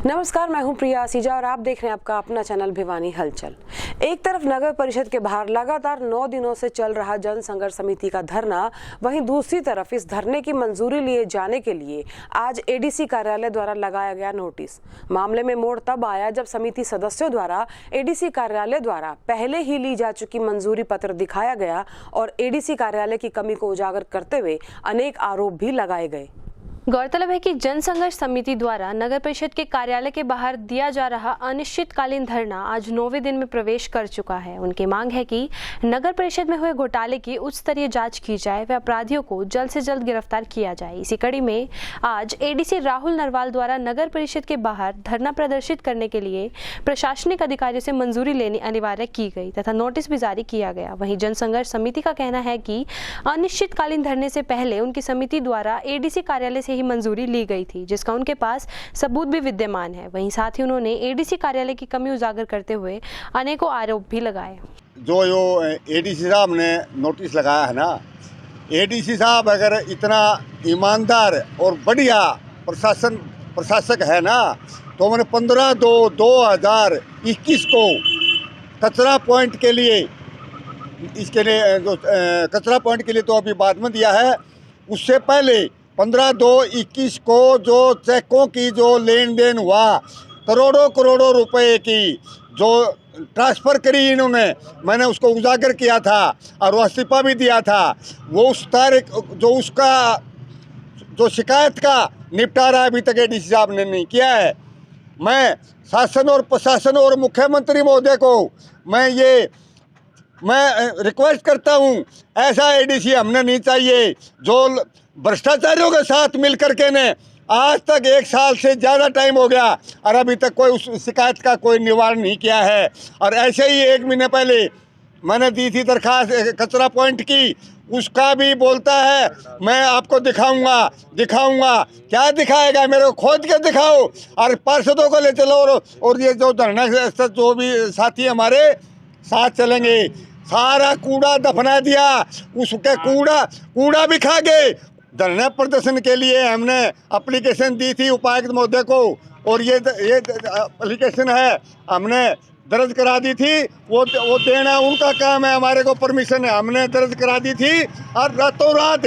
नमस्कार, मैं हूं प्रिया आसीजा और आप देख रहे हैं आपका अपना चैनल भिवानी हलचल। एक तरफ नगर परिषद के बाहर लगातार 9 दिनों से चल रहा जन संघर्ष समिति का धरना, वहीं दूसरी तरफ इस धरने की मंजूरी लिए जाने के लिए आज एडीसी कार्यालय द्वारा लगाया गया नोटिस। मामले में मोड़ तब आया जब समिति सदस्यों द्वारा एडीसी कार्यालय द्वारा पहले ही ली जा चुकी मंजूरी पत्र दिखाया गया और एडीसी कार्यालय की कमी को उजागर करते हुए अनेक आरोप भी लगाए गए। गौरतलब है कि जन संघर्ष समिति द्वारा नगर परिषद के कार्यालय के बाहर दिया जा रहा अनिश्चितकालीन धरना आज 9वें दिन में प्रवेश कर चुका है। उनकी मांग है कि नगर परिषद में हुए घोटाले की उच्च स्तरीय जांच की जाए व अपराधियों को जल्द से जल्द गिरफ्तार किया जाए। इसी कड़ी में आज एडीसी राहुल नरवाल द्वारा नगर परिषद के बाहर धरना प्रदर्शित करने के लिए प्रशासनिक अधिकारियों से मंजूरी लेनी अनिवार्य की गई तथा नोटिस भी जारी किया गया। वहीं जन संघर्ष समिति का कहना है कि अनिश्चितकालीन धरने से पहले उनकी समिति द्वारा एडीसी कार्यालय से ही मंजूरी ली गई थी, जिसका उनके पास सबूत भी विद्यमान है। वहीं साथ ही उन्होंने एडीसी कार्यालय की कमी उजागर करते हुए अनेकों आरोप भी लगाए। जो एडीसी साहब ने नोटिस लगाया है ना, एडीसी साहब अगर इतना ईमानदार और बढ़िया प्रशासक है ना, तो मैंने 15/2/2021 को कचरा पॉइंट के लिए इसके लिए जो कचरा पॉइंट के लिए तो अभी बाद में दिया है, उससे पहले 15/2/21 को जो चेकों की जो लेन देन हुआ, करोड़ों रुपए की जो ट्रांसफ़र करी इन्होंने, मैंने उसको उजागर किया था और वो इस्तीफा भी दिया था। वो उस तारीख जो उसका जो शिकायत का निपटारा अभी तक एडीसी साहब ने नहीं किया है। मैं शासन और प्रशासन और मुख्यमंत्री महोदय को मैं रिक्वेस्ट करता हूँ, ऐसा एडीसी हमने नहीं चाहिए जो भ्रष्टाचारियों के साथ मिल करके ने आज तक 1 साल से ज़्यादा टाइम हो गया और अभी तक कोई उस शिकायत का कोई निवारण नहीं किया है। और ऐसे ही 1 महीने पहले मैंने दी थी दरखास्त कचरा पॉइंट की, उसका भी बोलता है मैं आपको दिखाऊंगा। क्या दिखाएगा? मेरे को खोद के दिखाओ और पार्षदों को ले चलो और ये जो धरना जो भी साथी हमारे साथ चलेंगे, सारा कूड़ा दफना दिया, उसके कूड़ा भी खा गए। धरना प्रदर्शन के लिए हमने एप्लीकेशन दी थी उपायुक्त महोदय को और ये एप्लीकेशन है हमने दर्ज करा दी थी। वो देना उनका काम है, हमारे को परमिशन है, हमने दर्ज करा दी थी और रातों रात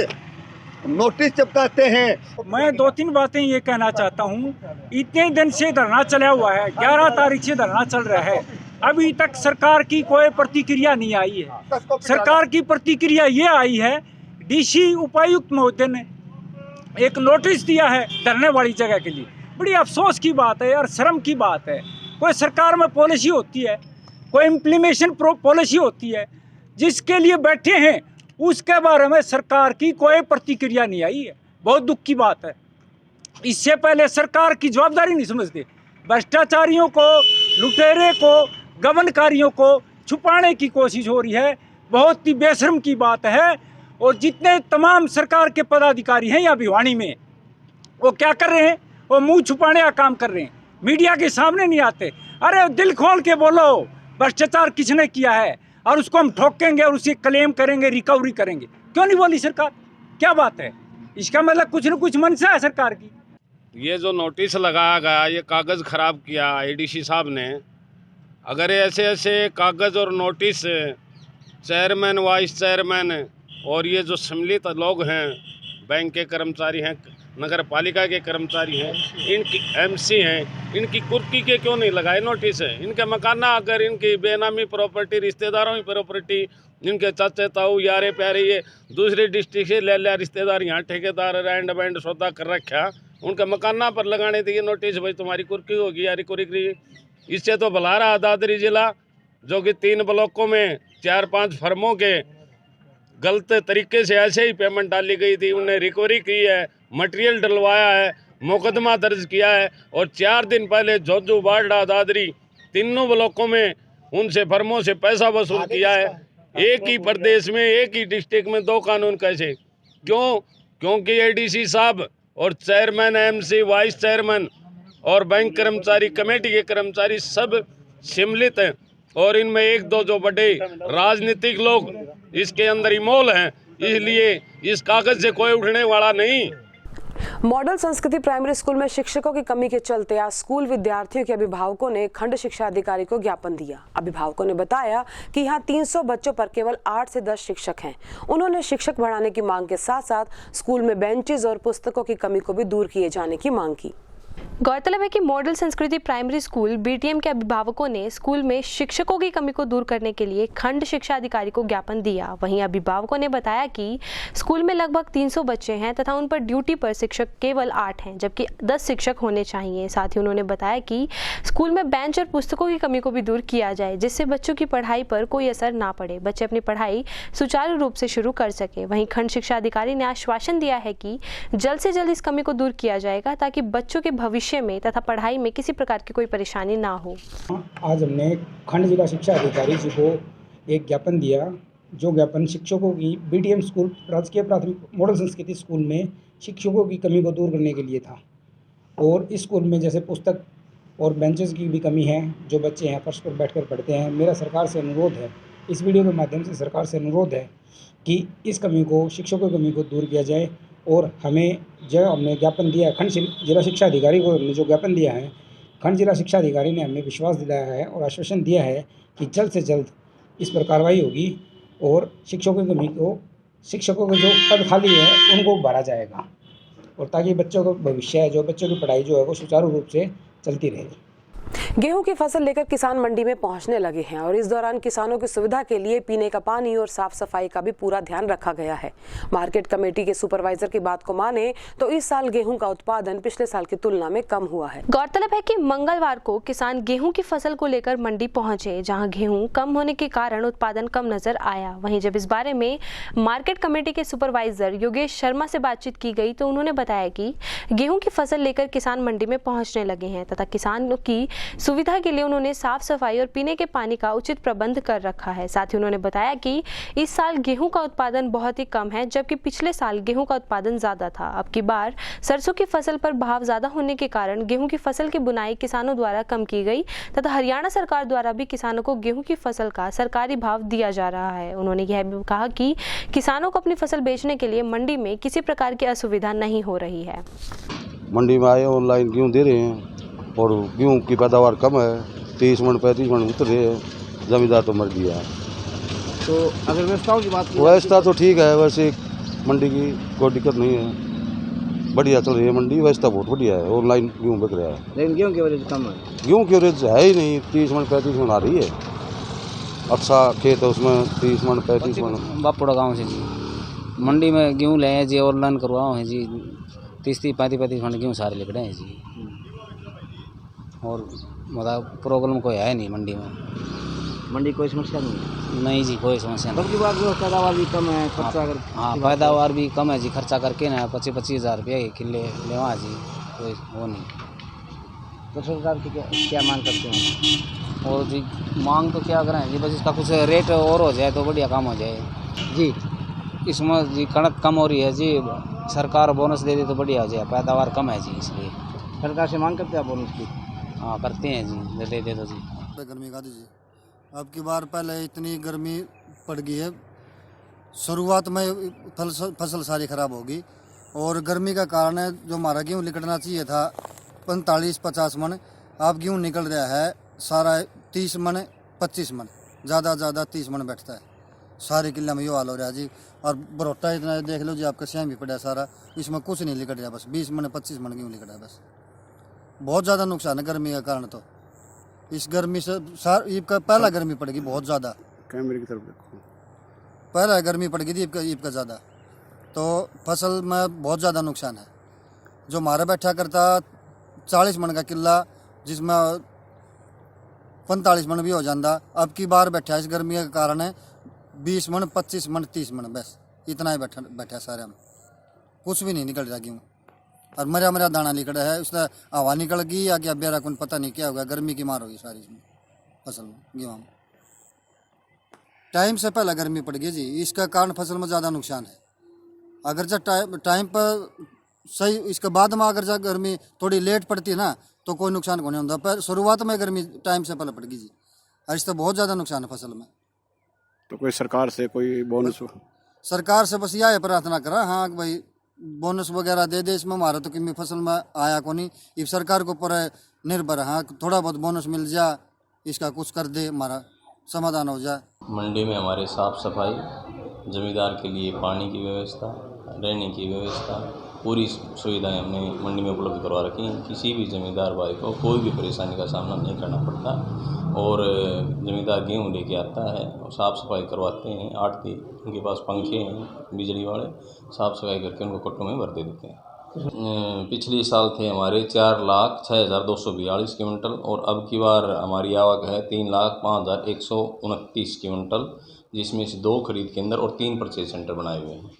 नोटिस चिपकाते हैं। मैं 2-3 बातें ये कहना चाहता हूँ। इतने दिन से धरना चला हुआ है, 11 तारीख से धरना चल रहा है, अभी तक सरकार की कोई प्रतिक्रिया नहीं आई है। सरकार की प्रतिक्रिया ये आई है, डीसी उपायुक्त महोदय ने एक नोटिस दिया है धरने वाली जगह के लिए। बड़ी अफसोस की बात है और शर्म की बात है। कोई सरकार में पॉलिसी होती है, कोई इम्प्लीमेशन पॉलिसी होती है, जिसके लिए बैठे हैं उसके बारे में सरकार की कोई प्रतिक्रिया नहीं आई है। बहुत दुख की बात है। इससे पहले सरकार की जवाबदारी नहीं समझते, भ्रष्टाचारियों को, लुटेरे को, गबनकारियों को छुपाने की कोशिश हो रही है। बहुत ही बेशर्म की बात है। और जितने तमाम सरकार के पदाधिकारी हैं यहाँ भिवानी में, वो क्या कर रहे हैं? वो मुंह छुपाने का काम कर रहे हैं, मीडिया के सामने नहीं आते। अरे दिल खोल के बोलो, भ्रष्टाचार किसने किया है और उसको हम ठोकेंगे और उसे क्लेम करेंगे, रिकवरी करेंगे। क्यों नहीं बोली सरकार? क्या बात है? इसका मतलब कुछ न कुछ मनसा है सरकार की। ये जो नोटिस लगाया गया, ये कागज़ ख़राब किया एडीसी साहब ने। अगर ऐसे कागज़ और नोटिस चेयरमैन, वाइस चेयरमैन और ये जो सम्मिलित लोग हैं, बैंक के कर्मचारी हैं, नगर पालिका के कर्मचारी हैं, इनकी एमसी हैं, इनकी कुर्की के क्यों नहीं लगाए नोटिस? इनके मकाना अगर इनकी बेनामी प्रॉपर्टी, रिश्तेदारों की प्रॉपर्टी, इनके चाचे ताऊ यारे प्यारे ये दूसरे डिस्ट्रिक्ट से ले लिया रिश्तेदार, यहाँ ठेकेदार रैंड बैंड सौदा कर रखा, उनके मकाना पर लगाने थे ये नोटिस। भाई तुम्हारी कुर्की होगी यारी कुर्की। इससे तो भला रहा दादरी जिला, जो कि 3 ब्लॉकों में 4-5 फर्मों के गलत तरीके से ऐसे ही पेमेंट डाली गई थी, उन्हें रिकवरी की है, मटेरियल डलवाया है, मुकदमा दर्ज किया है। और 4 दिन पहले जोजू, बारडा, दादरी, तीनों ब्लॉकों में उनसे फर्मों से पैसा वसूल किया है। एक ही प्रदेश में, एक ही डिस्ट्रिक्ट में 2 कानून कैसे? क्यों? क्योंकि एडीसी साहब और चेयरमैन, एमसी, वाइस चेयरमैन और बैंक कर्मचारी, कमेटी के कर्मचारी सब सम्मिलित हैं और इनमें 1-2 जो बड़े राजनीतिक लोग इसके अंदर इमोल हैं, इसलिए इस कागज से कोई उठने वाला नहीं। मॉडल संस्कृति प्राइमरी स्कूल में शिक्षकों की कमी के चलते आज स्कूल विद्यार्थियों के अभिभावकों ने खंड शिक्षा अधिकारी को ज्ञापन दिया। अभिभावकों ने बताया कि यहाँ 300 बच्चों पर केवल 8 से 10 शिक्षक हैं। उन्होंने शिक्षक बढ़ाने की मांग के साथ साथ स्कूल में बेंचेज और पुस्तकों की कमी को भी दूर किए जाने की मांग की। गौरतलब है कि मॉडल संस्कृति प्राइमरी स्कूल बीटीएम के अभिभावकों ने स्कूल में शिक्षकों की कमी को दूर करने के लिए खंड शिक्षा अधिकारी को ज्ञापन दिया। वहीं अभिभावकों ने बताया कि स्कूल में लगभग 300 बच्चे हैं तथा उन पर ड्यूटी पर शिक्षक केवल 8 हैं, जबकि 10 शिक्षक होने चाहिए। साथ ही उन्होंने बताया कि स्कूल में बेंच और पुस्तकों की कमी को भी दूर किया जाए, जिससे बच्चों की पढ़ाई पर कोई असर ना पड़े, बच्चे अपनी पढ़ाई सुचारू रूप से शुरू कर सके। वहीं खंड शिक्षा अधिकारी ने आश्वासन दिया है कि जल्द से जल्द इस कमी को दूर किया जाएगा ताकि बच्चों के भविष्य में तथा पढ़ाई में किसी प्रकार की कोई परेशानी ना हो। आज हमने खंड जिला शिक्षा अधिकारी जी को एक ज्ञापन दिया, जो ज्ञापन शिक्षकों की बीटीएम स्कूल राजकीय प्राथमिक मॉडल संस्कृति स्कूल में शिक्षकों की कमी को दूर करने के लिए था। और इस स्कूल में जैसे पुस्तक और बेंचेस की भी कमी है, जो बच्चे हैं फर्श पर बैठकर पढ़ते हैं। मेरा सरकार से अनुरोध है, इस वीडियो के माध्यम से सरकार से अनुरोध है कि इस कमी को, शिक्षकों की कमी को दूर किया जाए। और हमें जो हमने ज्ञापन दिया, खंड जिला शिक्षा अधिकारी को हमने जो ज्ञापन दिया है, खंड जिला शिक्षा अधिकारी ने हमें विश्वास दिलाया है और आश्वासन दिया है कि जल्द से जल्द इस पर कार्रवाई होगी और शिक्षकों की कमी को, शिक्षकों के जो पद खाली है उनको भरा जाएगा, और ताकि बच्चों का भविष्य है, जो बच्चों की पढ़ाई जो है वो सुचारू रूप से चलती रहे। गेहूं की फसल लेकर किसान मंडी में पहुंचने लगे हैं और इस दौरान किसानों की सुविधा के लिए पीने का पानी और साफ सफाई का भी पूरा ध्यान रखा गया है। मार्केट कमेटी के सुपरवाइजर की बात को माने तो इस साल गेहूं का उत्पादन पिछले साल की तुलना में कम हुआ है। गौरतलब है कि मंगलवार को किसान गेहूं की फसल को लेकर मंडी पहुंचे, जहां गेहूं कम होने के कारण उत्पादन कम नजर आया। वहीं जब इस बारे में मार्केट कमेटी के सुपरवाइजर योगेश शर्मा से बातचीत की गई तो उन्होंने बताया कि गेहूं की फसल लेकर किसान मंडी में पहुंचने लगे हैं तथा किसानों की सुविधा के लिए उन्होंने साफ सफाई और पीने के पानी का उचित प्रबंध कर रखा है। साथ ही उन्होंने बताया कि इस साल गेहूं का उत्पादन बहुत ही कम है, जबकि पिछले साल गेहूं का उत्पादन ज्यादा था। अब की बार सरसों की फसल पर भाव ज्यादा होने के कारण गेहूं की फसल की बुनाई किसानों द्वारा कम की गई तथा हरियाणा सरकार द्वारा भी किसानों को गेहूं की फसल का सरकारी भाव दिया जा रहा है। उन्होंने यह भी कहा कि किसानों को अपनी फसल बेचने के लिए मंडी में किसी प्रकार की असुविधा नहीं हो रही है। मंडी में आए ऑनलाइन गेहूँ दे रहे हैं और गेहूँ की पैदावार कम है, 30 मन 35 मन उतर रहे हैं, जमींदार तो मर दिया है। तो अगर व्यवस्थाओं की बात की, व्यवस्था तो ठीक है, वैसे मंडी की कोई दिक्कत नहीं है, बढ़िया चल रही है मंडी, व्यवस्था बहुत बढ़िया है, ऑनलाइन गेहूँ बिक रहा है। लेकिन गेहूँ की वजह कम है, गेहूँ की वजह है ही नहीं, 30 मन 35 मन आ रही है। अच्छा खेत है उसमें 30 मन 35 मन। बापुड़ा गाँव से जी मंडी में गेहूँ ले जी, ऑनलाइन करवाओ हैं जी, 30-35 मन गेहूँ सारे लिख रहे हैं जी। और मतलब प्रॉब्लम कोई है नहीं मंडी में, मंडी कोई समस्या नहीं जी, कोई समस्या नहीं। बात पैदावार भी कम है, खर्चा कर, हाँ पैदावार भी कम है जी, खर्चा करके ना 25-25 हज़ार रुपये किले लेवा जी, कोई वो नहीं। तो सरकार की क्या मांग करते हैं? और जी मांग तो क्या करें जी, बस इसका कुछ रेट और हो जाए तो बढ़िया काम हो जाए जी। इसमें जी कणक कम हो रही है जी, सरकार बोनस दे दे तो बढ़िया हो जाए, पैदावार कम है जी, इसलिए सरकार से मांग करते हैं बोनस की। हाँ करते हैं जी, दे दे दो जी। गर्मी का दीजिए, अब की बार पहले इतनी गर्मी पड़ गई है, शुरुआत में फसल सारी ख़राब होगी और गर्मी का कारण है जो हमारा गेहूँ निकलना चाहिए था 45-50 मन, अब गेहूँ निकल रहा है सारा 30 मन 25 मन, ज़्यादा 30 मन बैठता है। सारे किले में ये हाल हो रहा है जी। और बरोटा इतना देख लो जी, आपका सेम भी पड़ा सारा, इसमें कुछ नहीं निकल रहा, बस 20 मन 25 मन गेहूँ निकल रहा है बस। बहुत ज़्यादा नुकसान है गर्मी का कारण। तो इस गर्मी से ईब का पहला गर्मी पड़ेगी बहुत ज़्यादा, कैमरे की तरफ देखो, पहला गर्मी पड़ गई थी ईब का ज़्यादा, तो फसल में बहुत ज़्यादा नुकसान है। जो हमारा बैठा करता 40 मन का किला, जिसमें 45 मन भी हो जाता, अब की बार बैठा इस गर्मी के कारण है 20 मन 25 मन 30 मन, बस इतना ही बैठा सारे में, कुछ भी नहीं निकल रहा गेहूँ। और मरा दाना निकल रहा है, उसका हवा निकल गई या क्या बेरा कौन पता नहीं क्या होगा, गर्मी की मार होगी सारी इसमें फसल में, गेहूँ में। टाइम से पहले गर्मी पड़ गई जी, इसका कारण फसल में ज़्यादा नुकसान है। अगर जब टाइम पर सही, इसके बाद में अगर जब गर्मी थोड़ी लेट पड़ती है ना तो कोई नुकसान को नहीं होता, पर शुरुआत में गर्मी टाइम से पहले पड़ गई जी, और इससे बहुत ज़्यादा नुकसान है फसल में। तो कोई सरकार से कोई बोनस? सरकार से बस यह प्रार्थना करा, हाँ भाई बोनस वगैरह दे दे, इसमें हमारा तो किमी फसल में आया को नहीं। इस सरकार के ऊपर निर्भर, हाँ थोड़ा बहुत बोनस मिल जाए, इसका कुछ कर दे, हमारा समाधान हो जाए। मंडी में हमारे साफ़ सफाई, जमींदार के लिए पानी की व्यवस्था, रहने की व्यवस्था, पूरी सुविधाएं हमने मंडी में उपलब्ध करवा रखी हैं। किसी भी ज़मींदार भाई को कोई भी परेशानी का सामना नहीं करना पड़ता और ज़मींदार गेहूँ लेके आता है और साफ़ सफाई करवाते हैं। आड़ती उनके पास पंखे हैं बिजली वाले, साफ़ सफाई करके उनको कट्टों में भर दे देते हैं। पिछले साल थे हमारे 4,06,242 क्विंटल और अब की बार हमारी आवक है 3,05,129 क्विंटल, जिसमें से 2 खरीद केंद्र और 3 परचेज सेंटर बनाए हुए हैं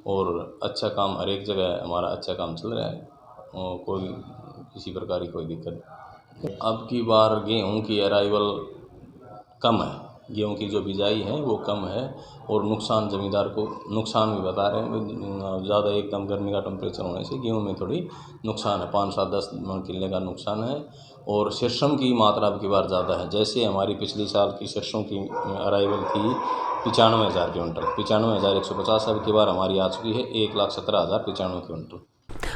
और अच्छा काम हर एक जगह हमारा अच्छा काम चल रहा है और कोई किसी प्रकार की कोई दिक्कत नहीं। अब की बार गेहूं की अराइवल कम है, गेहूं की जो बिजाई है वो कम है और नुकसान ज़मींदार को नुकसान भी बता रहे हैं। ज़्यादा एकदम गर्मी का टेम्परेचर होने से गेहूं में थोड़ी नुकसान है, 5-7-10 मन किले का नुकसान है और सरसों की मात्रा अब की बार ज़्यादा है। जैसे हमारी पिछले साल की सरसों की अराइवल थी 95,000 क्विंटल, 95,150, अब की बार हमारी आ चुकी है 1,17,095 क्विंटल।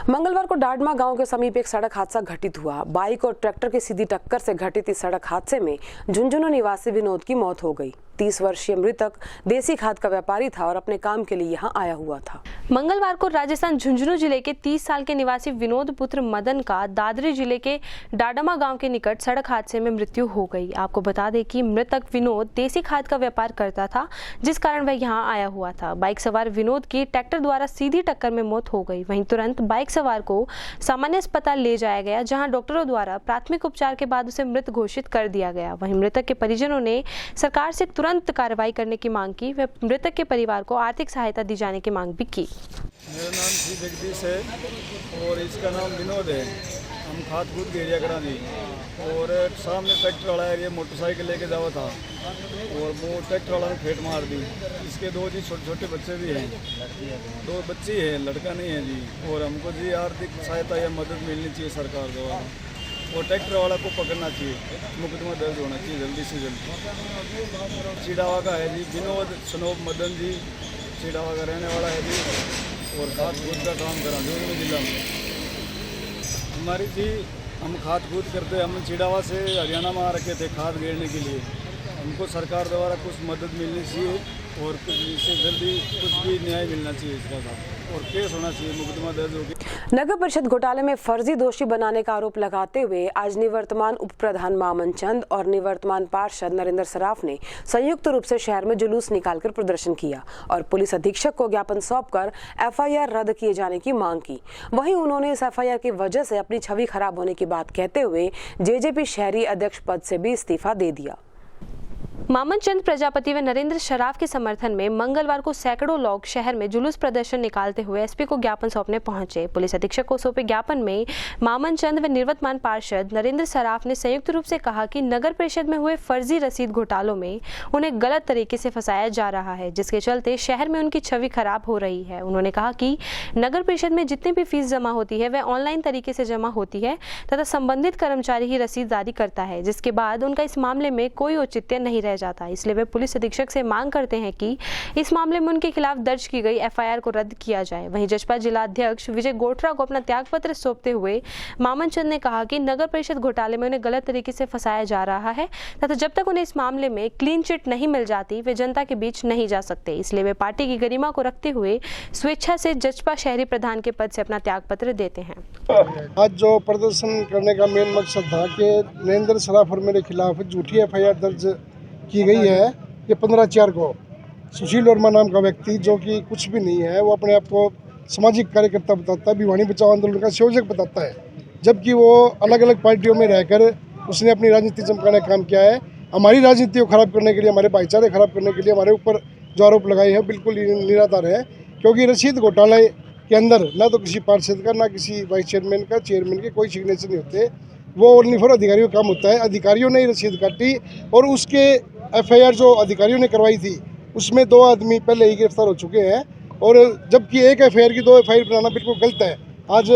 मंगलवार को डाडमा गांव के समीप एक सड़क हादसा घटित हुआ। बाइक और ट्रैक्टर की सीधी टक्कर से घटित इस सड़क हादसे में झुंझुनू निवासी विनोद की मौत हो गई। 30 वर्षीय मृतक देसी खाद का व्यापारी था और अपने काम के लिए यहां आया हुआ था। मंगलवार को राजस्थान झुंझुनू जिले के 30 साल के निवासी विनोद पुत्र मदन का दादरी जिले के डाडमा गांव के निकट सड़क हादसे में मृत्यु हो गई। आपको बता दें कि मृतक विनोद देसी खाद का व्यापार करता था, जिस कारण वह यहां आया हुआ था। बाइक सवार विनोद की ट्रैक्टर द्वारा सीधी टक्कर में मौत हो गई। वहीं तुरंत बाइक सवार को सामान्य अस्पताल ले जाया गया, जहां डॉक्टरों द्वारा प्राथमिक उपचार के बाद उसे मृत घोषित कर दिया गया। वहीं मृतक के परिजनों ने सरकार से तुरंत कार्रवाई करने की मांग की। वह मृतक के परिवार को आर्थिक सहायता दी जाने की मांग भी की। मेरा नाम श्री जगदीश है और इसका नाम विनोद है। हम खाद कूद एरिया करा दी और सामने ट्रैक्टर वाला एरिया मोटरसाइकिल लेके जावा था और वो ट्रैक्टर वाला ने फेंट मार दी। इसके 2 जी छोटे छोटे बच्चे भी हैं, 2 बच्ची है, लड़का नहीं है जी। और हमको जी आर्थिक सहायता या मदद मिलनी चाहिए सरकार द्वारा और ट्रैक्टर वाला को पकड़ना चाहिए, मुकदमा दर्ज होना चाहिए जल्दी से जल्दी। चिड़ावा का है जी विनोद सनोब मदन जी, चिड़ावा का रहने वाला है जी और खाद कूद का काम करा झुंझुनू जिला में। हमारी जी हम खाद कूद करते, हम चिड़ावा से हरियाणा में आ रखे थे खाद घेरने के लिए। हमको सरकार द्वारा कुछ मदद मिलनी चाहिए और कुछ इससे जल्दी कुछ भी न्याय मिलना चाहिए इसका साथ और केस होना चाहिए, मुकदमा दर्ज होगी। नगर परिषद घोटाले में फर्जी दोषी बनाने का आरोप लगाते हुए आज निवर्तमान उप प्रधान मामन चंद और निवर्तमान पार्षद नरेंद्र सराफ ने संयुक्त रूप से शहर में जुलूस निकालकर प्रदर्शन किया और पुलिस अधीक्षक को ज्ञापन सौंपकर एफआईआर रद्द किए जाने की मांग की। वहीं उन्होंने इस एफआईआर की वजह से अपनी छवि खराब होने की बात कहते हुए जेजेपी शहरी अध्यक्ष पद से भी इस्तीफा दे दिया। मामन चंद प्रजापति व नरेंद्र सराफ के समर्थन में मंगलवार को सैकड़ों लोग शहर में जुलूस प्रदर्शन निकालते हुए एसपी को ज्ञापन सौंपने पहुंचे। पुलिस अधीक्षक को सौंपे ज्ञापन में मामन चंद व निवर्तमान पार्षद नरेंद्र सराफ ने संयुक्त रूप से कहा कि नगर परिषद में हुए फर्जी रसीद घोटालों में उन्हें गलत तरीके से फंसाया जा रहा है, जिसके चलते शहर में उनकी छवि खराब हो रही है। उन्होंने कहा कि नगर परिषद में जितनी भी फीस जमा होती है वह ऑनलाइन तरीके से जमा होती है तथा संबंधित कर्मचारी ही रसीद जारी करता है, जिसके बाद उनका इस मामले में कोई औचित्य नहीं रह जाता। इसलिए वे पुलिस अधीक्षक से मांग करते हैं कि इस मामले में उनके खिलाफ दर्ज की गई एफआईआर को रद्द किया जाए। वहीं जसपा जिला अध्यक्ष विजय गोठरा को अपना त्यागपत्र सौंपते हुए मामन चंद ने कहा कि नगर परिषद घोटाले में उन्हें गलत तरीके से फंसाया जा रहा है तथा जब तक उन्हें इस मामले में क्लीन चिट नहीं मिल जाती वे जनता के बीच नहीं जा सकते। इसलिए वे पार्टी की गरिमा को रखते हुए स्वेच्छा से जसपा शहरी प्रधान के पद से अपना त्यागपत्र देते हैं। आज जो प्रदर्शन करने का मेन मकसद था कि नरेंद्र सराफ और मेरे खिलाफ झूठी एफआईआर दर्ज की गई है। ये 15/4 को सुशील वर्मा नाम का व्यक्ति जो कि कुछ भी नहीं है, वो अपने आप को सामाजिक कार्यकर्ता बताता है, भिवानी बचाओ आंदोलन का संयोजक बताता है, जबकि वो अलग अलग पार्टियों में रहकर उसने अपनी राजनीति चमकाने का काम किया है। हमारी राजनीति को खराब करने के लिए, हमारे भाईचारे खराब करने के लिए हमारे ऊपर जो आरोप लगाए हैं बिल्कुल निराधार है, क्योंकि रसीद घोटाले के अंदर ना तो किसी पार्षद का ना किसी वाइस चेयरमैन का, चेयरमैन के कोई सिग्नेचर नहीं होते। वो ओनली फॉर अधिकारियों का काम होता है। अधिकारियों ने रसीद काटी और उसके एफआईआर जो अधिकारियों ने करवाई थी उसमें 2 आदमी पहले ही गिरफ्तार हो चुके हैं और जबकि एक एफआईआर की 2 एफआईआर बनाना बिल्कुल गलत है। आज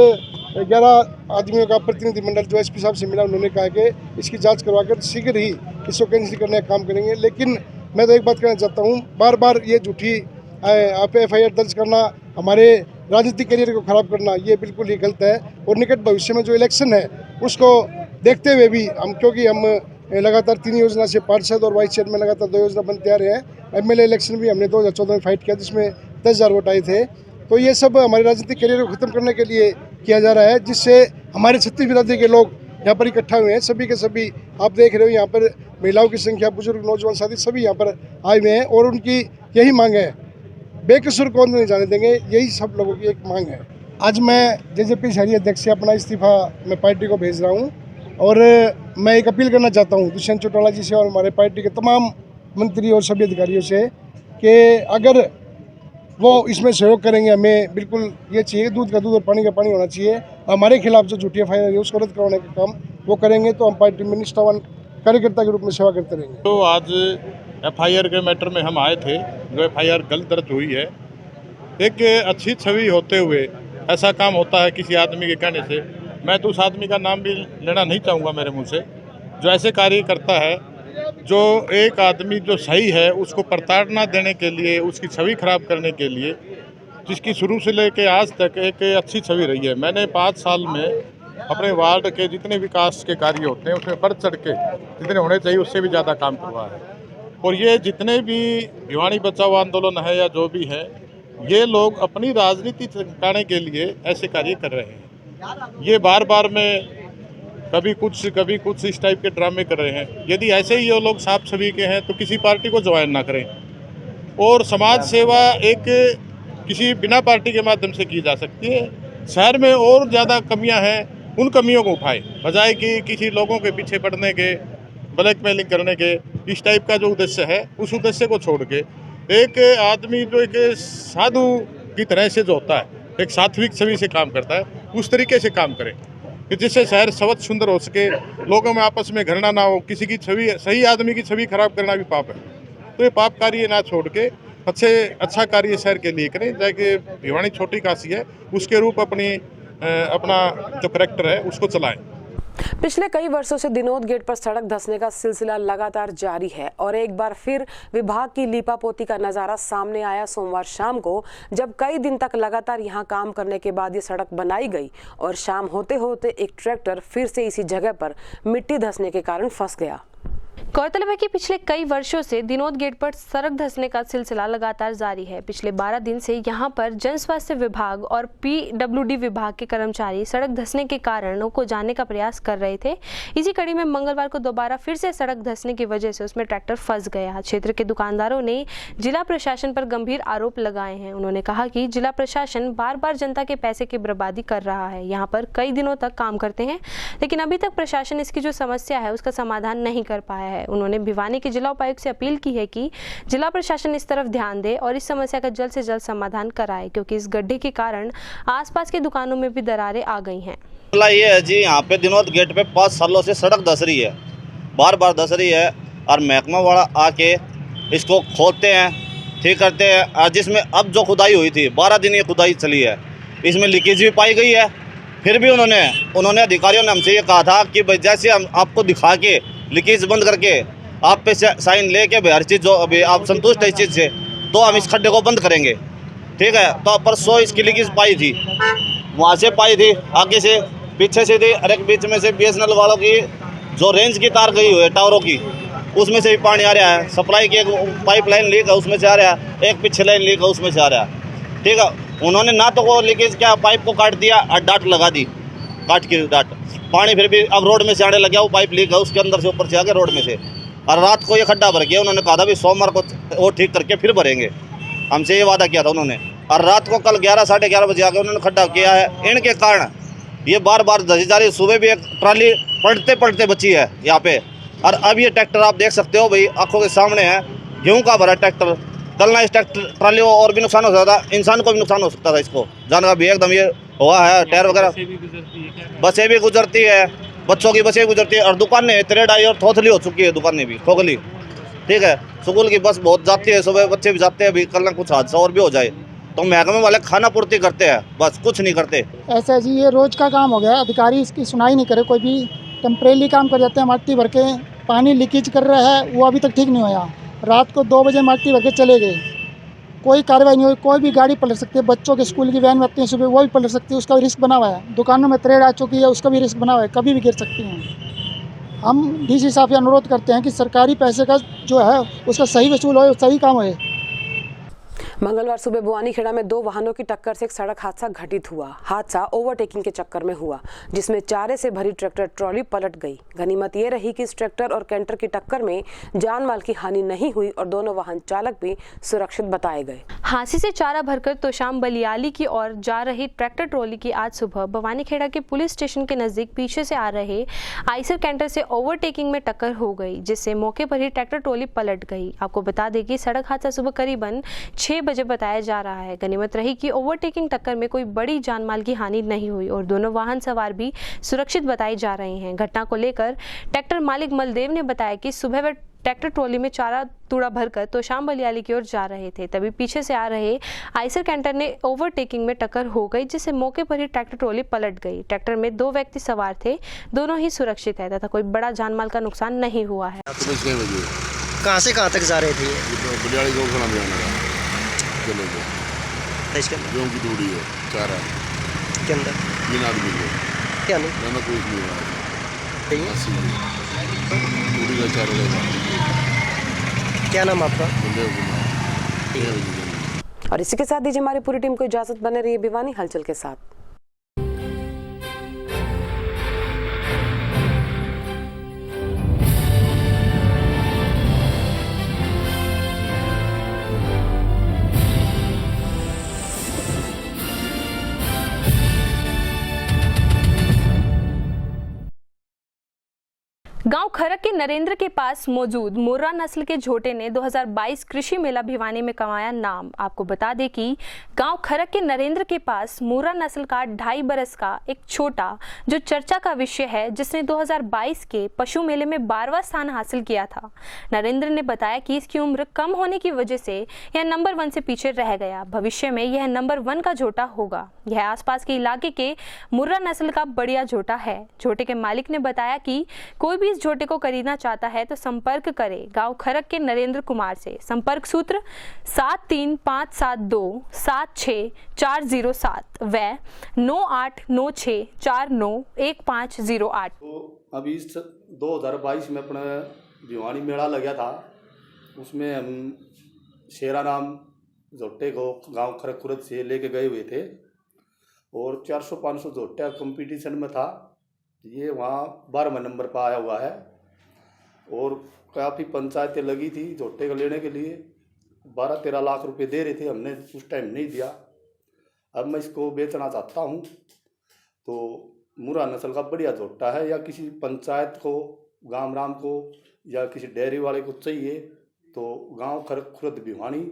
11 आदमियों का प्रतिनिधिमंडल जो एसपी साहब से मिला, उन्होंने कहा कि इसकी जांच करवाकर शीघ्र ही इसको कैंसिल करने का काम करेंगे। लेकिन मैं तो एक बात कहना चाहता हूँ, बार बार ये झूठी आप एफआईआर दर्ज करना, हमारे राजनीतिक करियर को ख़राब करना ये बिल्कुल ही गलत है। और निकट भविष्य में जो इलेक्शन है उसको देखते हुए भी क्योंकि हम लगातार 3 योजना से पार्षद और वाइस चेयरमैन लगातार 2 योजना बनते आ रहे हैं। MLA इलेक्शन भी हमने 2014 में फाइट किया जिसमें 10,000 वोट आए थे। तो ये सब हमारे राजनीतिक करियर को ख़त्म करने के लिए किया जा रहा है, जिससे हमारे 36 बिरादरी के लोग यहाँ पर इकट्ठा हुए हैं। सभी के सभी आप देख रहे हो, यहाँ पर महिलाओं की संख्या, बुजुर्ग, नौजवान, साथी सभी यहाँ पर आए हुए हैं और उनकी यही मांग है, बेकसूर कौन नहीं जाने देंगे, यही सब लोगों की एक मांग है। आज मैं JJP शहरी अध्यक्ष से अपना इस्तीफा मैं पार्टी को भेज रहा हूँ और मैं एक अपील करना चाहता हूँ दुष्यंत चौटाला जी से और हमारे पार्टी के तमाम मंत्री और सभी अधिकारियों से कि अगर वो इसमें सहयोग करेंगे, हमें बिल्कुल ये चाहिए, दूध का दूध और पानी का पानी होना चाहिए। हमारे खिलाफ जो झूठी FIR है उसको रद्द करवाने का काम वो करेंगे तो हम पार्टी में निष्ठावान कार्यकर्ता के रूप में सेवा करते रहेंगे। तो आज FIR के मैटर में हम आए थे, जो FIR गलत दर्ज हुई है। एक अच्छी छवि होते हुए ऐसा काम होता है किसी आदमी के कहने से। मैं तो उस आदमी का नाम भी लेना नहीं चाहूँगा मेरे मुँह से, जो ऐसे कार्य करता है, जो एक आदमी जो सही है उसको प्रताड़ना देने के लिए, उसकी छवि खराब करने के लिए, जिसकी शुरू से लेकर आज तक एक अच्छी छवि रही है। मैंने 5 साल में अपने वार्ड के जितने विकास के कार्य होते हैं उसमें बढ़ चढ़ के जितने होने चाहिए उससे भी ज़्यादा काम करवाया है। और ये जितने भी भिवानी बचाओ आंदोलन है या जो भी है, ये लोग अपनी राजनीति चमकाने के लिए ऐसे कार्य कर रहे हैं। ये बार बार में कभी कुछ इस टाइप के ड्रामे कर रहे हैं। यदि ऐसे ही ये लोग साफ छवि के हैं तो किसी पार्टी को ज्वाइन ना करें और समाज सेवा एक किसी बिना पार्टी के माध्यम से की जा सकती है। शहर में और ज़्यादा कमियां हैं, उन कमियों को उठाएं, बजाय कि किसी लोगों के पीछे पड़ने के, ब्लैकमेलिंग करने के। इस टाइप का जो उद्देश्य है उस उद्देश्य को छोड़ के एक आदमी जो एक साधु की तरह से जो होता है, एक सात्विक छवि से काम करता है, उस तरीके से काम करें कि जिससे शहर स्वच्छ सुंदर हो सके, लोगों में आपस में घृणा ना हो। किसी की छवि, सही आदमी की छवि खराब करना भी पाप है। तो ये पाप कार्य ना छोड़ के अच्छा कार्य शहर के लिए करें, जाके भिवानी छोटी काशी है उसके रूप अपना जो करैक्टर है उसको चलाएं। पिछले कई वर्षों से दिनोद गेट पर सड़क धंसने का सिलसिला लगातार जारी है और एक बार फिर विभाग की लीपापोती का नजारा सामने आया सोमवार शाम को, जब कई दिन तक लगातार यहां काम करने के बाद ये सड़क बनाई गई और शाम होते होते एक ट्रैक्टर फिर से इसी जगह पर मिट्टी धंसने के कारण फंस गया। गौरतलब है कि पिछले कई वर्षों से दिनोद गेट पर सड़क धंसने का सिलसिला लगातार जारी है। पिछले 12 दिन से यहां पर जन स्वास्थ्य विभाग और PWD विभाग के कर्मचारी सड़क धंसने के कारणों को जानने का प्रयास कर रहे थे। इसी कड़ी में मंगलवार को दोबारा फिर से सड़क धंसने की वजह से उसमें ट्रैक्टर फंस गया। क्षेत्र के दुकानदारों ने जिला प्रशासन पर गंभीर आरोप लगाए हैं। उन्होंने कहा कि जिला प्रशासन बार बार जनता के पैसे की बर्बादी कर रहा है। यहाँ पर कई दिनों तक काम करते हैं लेकिन अभी तक प्रशासन इसकी जो समस्या है उसका समाधान नहीं कर पाया है। उन्होंने भिवानी के जिला उपायुक्त से अपील की है कि जिला प्रशासन इस तरफ ध्यान दे और इस समस्या का जल्द से जल्द समाधान कराए, क्योंकि इस गड्ढे के कारण आसपास की दुकानों में भी दरारें आ गई हैं। ये है जी, यहाँ पे दिनोद गेट पे 5 सालों से सड़क धंस रही है, बार बार धंस रही है और महकमा वाला आके इसको खोदते हैं, ठीक करते हैं। जिसमें अब जो खुदाई हुई थी 12 दिन ये खुदाई चली है, इसमें लीकेज भी पाई गई है। फिर भी उन्होंने अधिकारियों ने हमसे ये कहा था कि भाई जैसे हम आपको दिखा के लीकेज बंद करके आप पे साइन लेके हर चीज़ जो अभी आप संतुष्ट है इस चीज़ से, तो हम इस खड्डे को बंद करेंगे, ठीक है। तो परसों इसकी लीकेज पाई थी, वहाँ से पाई थी, आगे से पीछे से थी, और एक बीच में से BSNL वालों की जो रेंज की तार गई हुई है टावरों की, उसमें से भी पानी आ रहा है। सप्लाई की एक पाइप लाइन लीक है उसमें से आ रहा है, एक पीछे लाइन लीक है उसमें से आ रहा है, ठीक है। उन्होंने ना तो वो लीकेज क्या पाइप को काट दिया और डाट लगा दी, काट की डाट। पानी फिर भी अब रोड में से आने लग गया, वो पाइप लीक है उसके अंदर से ऊपर से आ गया रोड में से। और रात को ये खड्डा भर गया। उन्होंने कहा था भी सोमवार को वो ठीक करके फिर भरेंगे, हमसे ये वादा किया था उन्होंने। और रात को कल 11 साढ़े 11 बजे आके उन्होंने खड्डा किया है। इनके कारण ये बार बार धसी जा रही। सुबह भी एक ट्राली पलटते बची है यहाँ पे। और अब ये ट्रैक्टर आप देख सकते हो भाई, आंखों के सामने है, गेहूँ का भरा ट्रैक्टर। कल ना इस ट्राली को और भी नुकसान हो सकता था, इंसान को भी नुकसान हो सकता था। इसको जाने का भी एकदम ये हुआ है। टायर वगैरह बसें भी गुजरती है, बच्चों की बसें गुजरती है, और दुकानें त्रेडाई और थोथली हो चुकी है, दुकानें भी खोखली, ठीक है। स्कूल की बस बहुत जाती है, सुबह बच्चे भी जाते हैं। अभी कल ना कुछ हादसा और भी हो जाए तो महकमे वाले खाना पूर्ति करते हैं, बस कुछ नहीं करते। ऐसा जी ये रोज का काम हो गया। अधिकारी इसकी सुनाई नहीं करे, कोई भी टेम्परेरी काम कर जाते हैं। मट्टी भर के पानी लीकेज कर रहा है, वो अभी तक ठीक नहीं हुआ। रात को 2 बजे मट्टी भर के चले गए, कोई कार्रवाई नहीं हुई। कोई भी गाड़ी पलट सकती है, बच्चों के स्कूल की वैन आती है सुबह, वो भी पलट सकती है, उसका भी रिस्क बना हुआ है। दुकानों में त्रेड़ आ चुकी है, उसका भी रिस्क बना हुआ है, कभी भी गिर सकती हैं। हम डीसी साहब से अनुरोध करते हैं कि सरकारी पैसे का जो है उसका सही वसूल हो, सही काम हो। मंगलवार सुबह बुआनीखेड़ा में दो वाहनों की टक्कर से एक सड़क हादसा घटित हुआ। हादसा ओवरटेकिंग के चक्कर में हुआ, जिसमें चारे से भरी ट्रैक्टर ट्रॉली पलट गई। गनीमत ये रही कि इस ट्रैक्टर और कैंटर की टक्कर में जान माल की हानि नहीं हुई और दोनों वाहन चालक भी सुरक्षित बताए गए। हांसी से चारा भरकर तोशाम बलियाली की ओर जा रही ट्रैक्टर ट्रॉली की आज सुबह बवानीखेड़ा के पुलिस स्टेशन के नजदीक पीछे से आ रहे आइसर कैंटर से ओवरटेकिंग में टक्कर हो गई, जिससे मौके पर ही ट्रैक्टर ट्रॉली पलट गई। आपको बता दें कि सड़क हादसा सुबह करीबन 6 बजे बताया जा रहा है। गनीमत रही कि ओवरटेकिंग टक्कर में कोई बड़ी जानमाल की हानि नहीं हुई और दोनों वाहन सवार भी सुरक्षित बताए जा रहे हैं। घटना को लेकर ट्रैक्टर मालिक मलदेव ने बताया कि सुबह वह ट्रैक्टर ट्रॉली में चारा तूड़ा भरकर तोशाम बलियाली की ओर जा रहे थे, तभी पीछे से आ रहे आइसर कैंटर ने ओवरटेकिंग में टक्कर हो गई, जिससे मौके पर ही ट्रैक्टर ट्रॉली पलट गई। ट्रैक्टर में 2 व्यक्ति सवार थे, दोनों ही सुरक्षित है तथा कोई बड़ा जानमाल का नुकसान नहीं हुआ है। कहाँ से कहाँ तक जा रहे थे? गेहूं की दूरी है, चारा के अंदर 3 आदमी को क्या नहीं ना कोई नहीं दूरी का चारा लेगा। क्या नाम आपका? और इसी के साथ दीजिए हमारी पूरी टीम को इजाजत। बने रहिए भिवानी हलचल के साथ। गांव खरक के नरेंद्र के पास मौजूद मुर्रा नस्ल के झोटे ने 2022 कृषि मेला भिवानी में कमाया नाम। आपको बता दें कि गांव खरक के नरेंद्र के पास मुर्रा नस्ल का 2.5 बरस का एक छोटा जो चर्चा का विषय है, जिसने 2022 के पशु मेले में 12वां स्थान हासिल किया था। नरेंद्र ने बताया कि इसकी उम्र कम होने की वजह से यह नंबर 1 से पीछे रह गया। भविष्य में यह नंबर 1 का झोटा होगा। यह आसपास के इलाके के मुर्रा नस्ल का बढ़िया झोटा है। झोटे के मालिक ने बताया कि कोई भी झोटे को खरीदना चाहता है तो संपर्क करें गांव खरक के नरेंद्र कुमार से। संपर्क सूत्र 7357276407 व 9896491508। तो अभी 2022 में अपना भिवानी मेला लगा था, उसमें हम शेरा नाम झोटे को गांव खरक खुरद से लेके गए हुए थे और 400-500 झोटा कंपटीशन में था। ये वहाँ 12वें नंबर पर आया हुआ है और काफ़ी पंचायतें लगी थी झोटे को लेने के लिए। 12-13 लाख रुपए दे रहे थे, हमने उस टाइम नहीं दिया। अब मैं इसको बेचना चाहता हूँ, तो मुर्रा नस्ल का बढ़िया झोटा है, या किसी पंचायत को, गांव राम को, या किसी डेयरी वाले को चाहिए तो गांव खरक खुरद भिवानी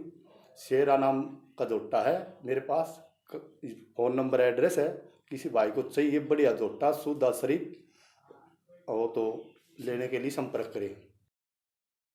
शेरा नाम का झोटा है मेरे पास। फ़ोन नंबर एड्रेस है, किसी भाई को चाहिए बढ़िया झोटा शुद्ध शरीफ हो तो लेने के लिए संपर्क करें।